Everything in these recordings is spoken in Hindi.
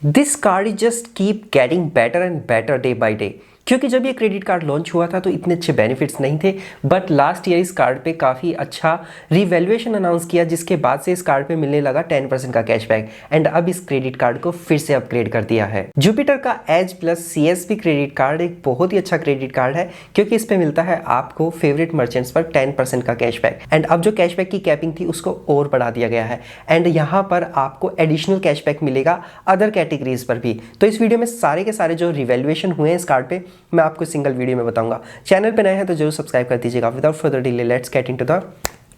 This card just keep getting better and better day by day. क्योंकि जब ये क्रेडिट कार्ड लॉन्च हुआ था तो इतने अच्छे बेनिफिट्स नहीं थे, बट लास्ट ईयर इस कार्ड पे काफ़ी अच्छा रिवैल्यूएशन अनाउंस किया, जिसके बाद से इस कार्ड पे मिलने लगा 10% का कैशबैक एंड अब इस क्रेडिट कार्ड को फिर से अपग्रेड कर दिया है। जुपिटर का edge plus CSB credit card एक बहुत ही अच्छा क्रेडिट कार्ड है, क्योंकि इस पे मिलता है आपको फेवरेट मर्चेंट्स पर 10% का कैशबैक एंड अब जो कैशबैक की कैपिंग थी उसको और बढ़ा दिया गया है एंड यहाँ पर आपको एडिशनल कैशबैक मिलेगा अदर कैटेगरीज पर भी। तो इस वीडियो में सारे के सारे जो रिवैल्यूएशन हुए हैं इस कार्ड पे मैं आपको सिंगल वीडियो में बताऊंगा। चैनल पे नए हैं तो जरूर सब्सक्राइब कर दीजिएगा। Without further delay let's get into the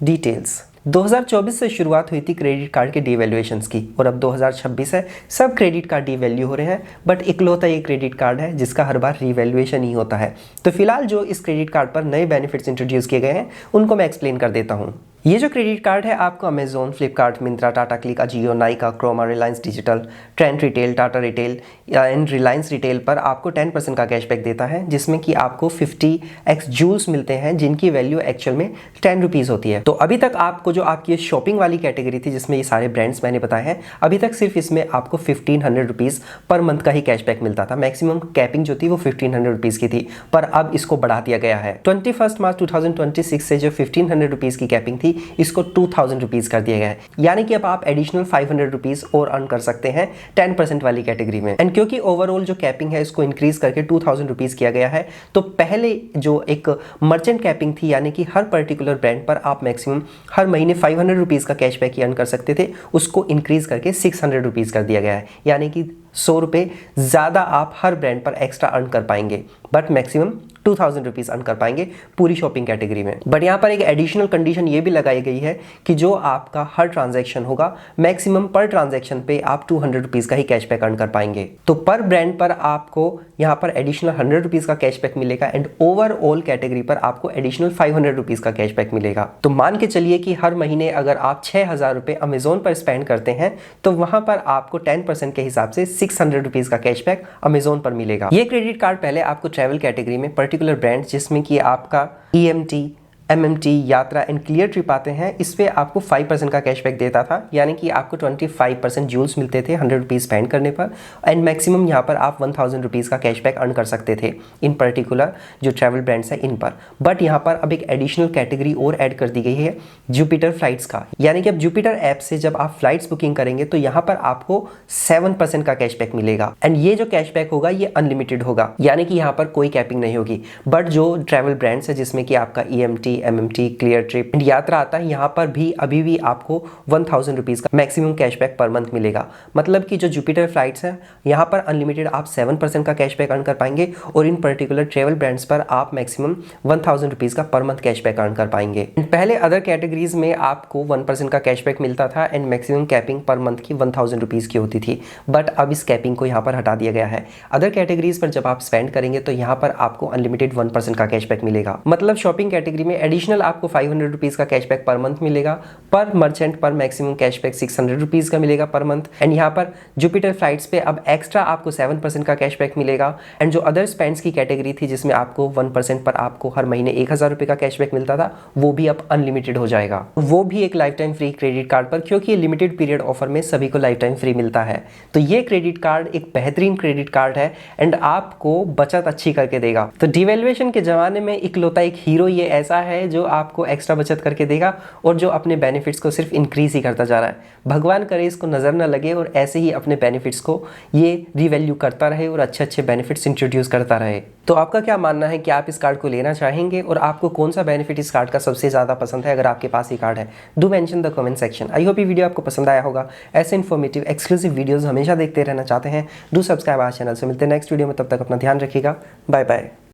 details. 2024 से शुरुआत हुई थी क्रेडिट कार्ड के डीवैल्यूएशंस की और अब 2026 है, सब क्रेडिट कार्ड डीवैल्यू हो रहे हैं, बट इकलौता ये क्रेडिट कार्ड है जिसका हर बार रिवैल्यूएशन ही होता है। तो फिलहाल जो इस क्रेडिट कार्ड पर नए बेनिफिट्स इंट्रोड्यूस किए गए हैं उनको मैं एक्सप्लेन कर देता हूँ। ये जो क्रेडिट कार्ड है आपको Amazon, Flipkart, Myntra, Tata Cliq, Ajio, Nykaa, Croma, Reliance Digital, Trend Retail, Tata Retail and Reliance Retail पर आपको 10% का कैशबैक देता है, जिसमें कि आपको 50x जूल्स मिलते हैं जिनकी वैल्यू एक्चुअल में 10 रुपीज़ होती है। तो अभी तक आपको जो आपकी शॉपिंग वाली कैटेगरी थी जिसमें ये सारे ब्रांड्स मैंने बताए हैं, अभी तक सिर्फ इसमें आपको 1500 रुपीज़ पर मंथ का ही कैशबैक मिलता था। मैक्सिमम कैपिंग जो थी वो 1500 रुपीज़ की थी, पर अब इसको बढ़ा दिया गया है। 21 मार्च 2026 से जो 1500 रुपीज़ की कैपिंग थी इसको 2000 रुपीज़ कर दिया गया है, यानी कि अब आप एडिशनल 500 रुपीज़ और अर्न कर सकते हैं 10% वाली कैटेगरी में। एंड क्योंकि ओवरऑल जो कैपिंग है इसको इंक्रीज करके 2000 रुपीज़ किया गया है, तो पहले जो एक मर्चेंट कैपिंग थी यानी कि हर पर्टिकुलर ब्रांड पर आप मैक्सिमम हर महीने 500 रुपीज़ का कैशबैक ही अर्न कर सकते थे, उसको इंक्रीज करके 600 रुपीज़ कर दिया गया है, यानी कि 100 रुपये ज़्यादा आप हर ब्रांड पर एक्स्ट्रा अर्न कर पाएंगे, बट मैक्सिमम 2000 रुपीज़ अर्न कर पाएंगे पूरी शॉपिंग कैटेगरी में। बट यहाँ पर एक एडिशनल कंडीशन ये भी लगाई गई है कि जो आपका हर ट्रांजैक्शन होगा मैक्सिमम पर ट्रांजैक्शन पे आप 200 रुपीज़ का ही कैशबैक अर्न कर पाएंगे। तो पर ब्रांड पर आपको यहाँ पर एडिशनल 100 रुपीज़ का कैशबैक मिलेगा एंड ओवरऑल कैटेगरी पर आपको एडिशनल 500 रुपीज़ का कैशबैक मिलेगा। तो मान के चलिए कि हर महीने अगर आप 6000 रुपये अमेजोन पर स्पेंड करते हैं तो वहाँ पर आपको 10% के हिसाब से 600 रुपीज़ का कैशबैक अमेजोन पर मिलेगा। ये क्रेडिट कार्ड पहले आपको ट्रैवल कैटेगरी में पर्टिकुलर ब्रांड जिसमें कि आपका EMT, MMT, यात्रा एंड क्लियर ट्रिप आते हैं, इस पे आपको 5% का कैशबैक देता था, यानी कि आपको 25% जूल्स मिलते थे 100 रुपीज़ स्पेंड करने पर एंड मैक्सिमम यहाँ पर आप 1000 रुपीज़ का कैशबैक अर्न कर सकते थे इन पर्टिकुलर जो ट्रैवल ब्रांड्स हैं इन पर। बट यहाँ पर अब एक एडिशनल कैटेगरी और ऐड कर दी गई है जुपिटर फ्लाइट्स का, यानी कि अब जुपिटर ऐप से जब आप फ्लाइट्स बुकिंग करेंगे तो यहाँ पर आपको 7% का कैशबैक मिलेगा एंड ये जो कैशबैक होगा ये अनलिमिटेड होगा, यानी कि यहाँ पर कोई कैपिंग नहीं होगी। बट जो ट्रैवल ब्रांड्स है जिसमें कि आपका EMT, MMT, clear trip and यात्रा आता है, यहाँ पर भी अभी भी आपको 1000 रुपीज़ का मैक्सिमम कैशबैक पर मंथ मिलेगा। मतलब कि जो जुपिटर फ्लाइट्स हैं यहाँ पर अनलिमिटेड आप 7% का कैशबैक अर्न कर पाएंगे और इन पर्टिकुलर ट्रेवल ब्रांड्स पर आप मैक्सिमम 1000 रुपीज़ का पर मंथ कैशबैक अर्न कर पाएंगे। पहले अदर कैटेगरीज में आपको 1% का कैशबैक मिलता था and maximum capping per month की 1000 रुपीज़ की होती थी, बट अब इस कैपिंग को यहाँ पर हटा दिया गया है। अदर कैटेगरीज पर जब आप स्पेंड करेंगे तो यहाँ पर आपको अनलिमिटेड 1% का कैशबैक मिलेगा। मतलब शॉपिंग कैटेगरी में एडिशनल आपको 500 रुपीज़ का कैशबैक पर मंथ मिलेगा, पर मर्चेंट पर मैक्सिमम कैशबैक 600 रुपीज़ का मिलेगा पर मंथ एंड यहाँ पर जुपिटर फ्लाइट्स पे अब एक्स्ट्रा आपको 7% का कैशबैक मिलेगा एंड जो अदर स्पेंड्स की कैटेगरी थी जिसमें आपको 1% पर आपको हर महीने 1000 रुपये का कैशबैक मिलता था वो भी अब अनलिमिटेड हो जाएगा, वो भी एक life time free credit card पर, क्योंकि ये लिमिटेड पीरियड ऑफर में सभी को लाइफ टाइम फ्री मिलता है। तो ये क्रेडिट कार्ड एक बेहतरीन क्रेडिट कार्ड है एंड आपको बचत अच्छी करके देगा। तो डिवैल्यूएशन के जमाने में इकलौता एक हीरो ये ऐसा है जो आपको एक्स्ट्रा बचत करके देगा और जो अपने बेनिफिट्स को सिर्फ इंक्रीज ही करता जा रहा है। भगवान करे इसको नजर ना लगे और ऐसे ही अपने बेनिफिट्स को ये रिवैल्यू करता रहे और अच्छे अच्छे बेनिफिट्स इंट्रोड्यूस करता रहे। तो आपका क्या मानना है कि आप इस कार्ड को लेना चाहेंगे और आपको कौन सा बेनिफिट इस कार्ड का सबसे ज़्यादा पसंद है? अगर आपके पास ये कार्ड है do mention the comment section. I hope ये वीडियो आपको पसंद आया होगा। ऐसे इन्फॉर्मेटिव एक्सक्लूसिव वीडियोस हमेशा देखते रहना चाहते हैं डू सब्सक्राइब आवर चैनल। से मिलते हैं नेक्स्ट वीडियो में, तब तक अपना ध्यान रखिएगा। Bye bye.